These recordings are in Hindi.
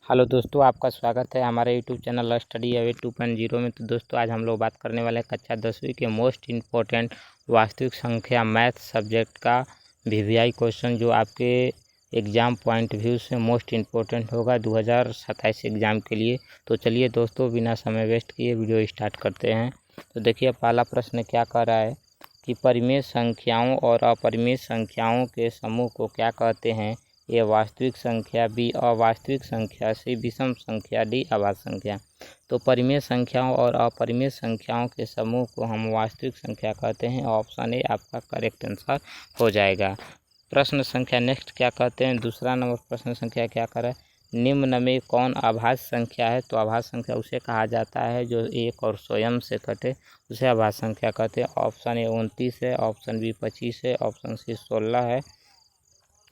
हेलो दोस्तों, आपका स्वागत है हमारे यूट्यूब चैनल स्टडी अवे 2.0 में। तो दोस्तों आज हम लोग बात करने वाले हैं कक्षा 10वीं के मोस्ट इम्पोर्टेंट वास्तविक संख्या मैथ सब्जेक्ट का वीवीआई क्वेश्चन, जो आपके एग्ज़ाम पॉइंट व्यू से मोस्ट इम्पोर्टेंट होगा 2027 एग्ज़ाम के लिए। तो चलिए दोस्तों, बिना समय वेस्ट किए वीडियो स्टार्ट करते हैं। तो देखिए पहला प्रश्न क्या कह रहा है कि परिमेय संख्याओं और अपरिमेय संख्याओं के समूह को क्या कहते हैं। ए वास्तविक संख्या, बी अवास्तविक संख्या, सी विषम संख्या, डी अभाज्य संख्या। तो परिमेय संख्याओं और अपरिमेय संख्याओं के समूह को हम वास्तविक संख्या कहते हैं। ऑप्शन ए आपका करेक्ट आंसर हो जाएगा। प्रश्न संख्या नेक्स्ट क्या कहते हैं, दूसरा नंबर प्रश्न संख्या क्या कर रहा है, निम्न में कौन अभाज्य संख्या है। तो अभाज्य संख्या उसे कहा जाता है जो एक और स्वयं से कटे, उसे अभाज्य संख्या कहते हैं। ऑप्शन ए 29 है, ऑप्शन बी 25 है, ऑप्शन सी 16 है,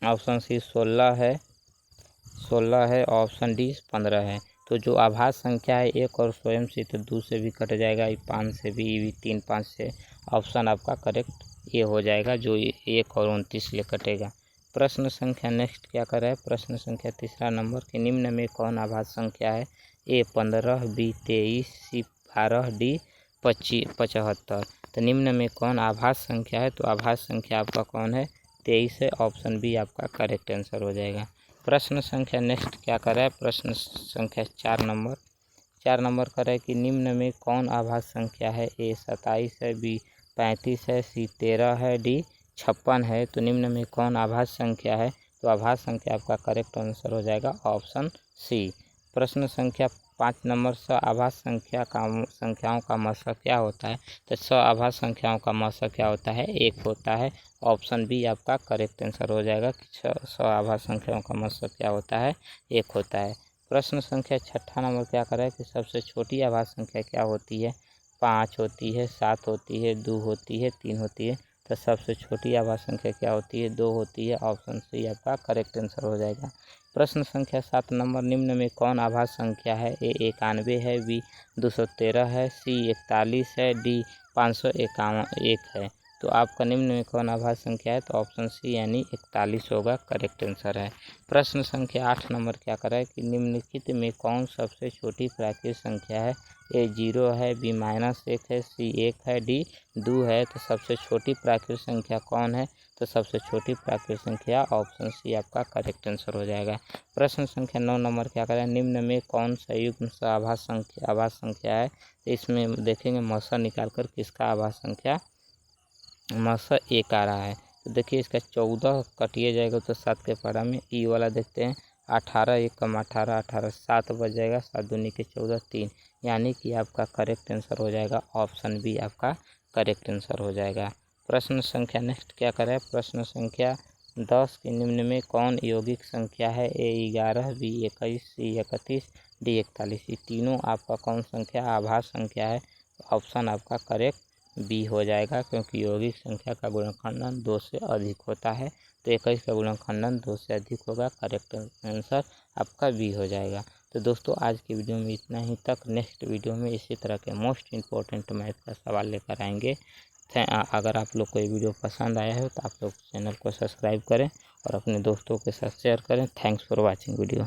ऑप्शन सी 16 है, ऑप्शन डी 15 है। तो जो अभाज्य संख्या है एक और स्वयं से, तो 2 से भी कट जाएगा, 5 से भी 3 5 से। ऑप्शन आपका करेक्ट ये हो जाएगा, जो 1 और 29 से कटेगा। प्रश्न संख्या नेक्स्ट क्या कर रहा है, प्रश्न संख्या तीसरा नंबर के निम्न में कौन अभाज्य संख्या है। ए 15, बी 23, सी 12, डी 75। तो निम्न में कौन अभाज्य संख्या है। तो अभाज्य संख्या आपका कौन है, 23 है। ऑप्शन बी आपका करेक्ट आंसर हो जाएगा। प्रश्न संख्या नेक्स्ट क्या कर रहा है, प्रश्न संख्या 4 नंबर कर रहा है कि निम्न में कौन अभाज्य संख्या है। ए 27 है, बी 35 है, सी 13 है, डी 56 है। तो निम्न में कौन अभाज्य संख्या है। तो अभाज्य संख्या आपका करेक्ट आंसर हो जाएगा ऑप्शन सी। प्रश्न संख्या 5 नंबर, अभाज्य संख्याओं का मस्सा क्या होता है। तो अभाज्य संख्याओं का मस्सा क्या होता है, 1 होता है। ऑप्शन बी आपका करेक्ट आंसर हो जाएगा कि अभाज्य संख्याओं का मस्सा क्या होता है, 1 होता है। प्रश्न संख्या 6 नंबर क्या कर रहा है कि सबसे छोटी अभाज्य संख्या क्या होती है। 5 होती है, 7 होती है, 2 होती है, 3 होती है। तो सबसे छोटी अभाज्य संख्या क्या होती है, 2 होती है। ऑप्शन सी आपका करेक्ट आंसर हो जाएगा। प्रश्न संख्या 7 नंबर, निम्न में कौन अभाज्य संख्या है। ए 91 है, बी 213 है, सी 41 है, डी 551 है। तो आपका निम्न में कौन अभाज्य संख्या है। तो ऑप्शन सी यानी 41 होगा, करेक्ट आंसर है। प्रश्न संख्या 8 नंबर क्या कर रहा है कि निम्नलिखित में कौन सबसे छोटी प्राकृतिक संख्या है। ए 0 है, बी -1 है, सी 1 है, डी 2 है। तो सबसे छोटी प्राकृतिक संख्या कौन है। तो सबसे छोटी प्राकृतिक संख्या ऑप्शन सी आपका करेक्ट आंसर हो जाएगा। प्रश्न संख्या 9 नंबर क्या कर रहा है, निम्न में कौन संयुग्म अभाज्य संख्या है। तो इसमें देखेंगे मस्सा निकाल कर किसका अभाज्य संख्या मस्सा 1 आ रहा है। तो देखिए इसका 14 कटिए जाएगा तो 7 के पारा में ई वाला देखते हैं। 18 1 कम 18, 18 7 बच जाएगा, 7 दूनी के 14 3, यानी कि आपका करेक्ट आंसर हो जाएगा ऑप्शन बी आपका करेक्ट आंसर हो जाएगा। प्रश्न संख्या नेक्स्ट क्या करें, प्रश्न संख्या 10 के निम्न में कौन यौगिक संख्या है। ए 11, बी 21, सी 31, डी 41। ये तीनों आपका कौन संख्या अभाज्य संख्या है। ऑप्शन आपका करेक्ट बी हो जाएगा, क्योंकि यौगिक संख्या का गुणनखंडन 2 से अधिक होता है। तो 21 का गुणनखंडन 2 से अधिक होगा, करेक्ट आंसर आपका बी हो जाएगा। तो दोस्तों आज की वीडियो में इतना ही तक। नेक्स्ट वीडियो में इसी तरह के मोस्ट इम्पोर्टेंट मैथ का सवाल लेकर आएंगे। अगर आप लोग को ये वीडियो पसंद आया हो तो आप लोग चैनल को सब्सक्राइब करें और अपने दोस्तों के साथ शेयर करें। Thanks for watching video.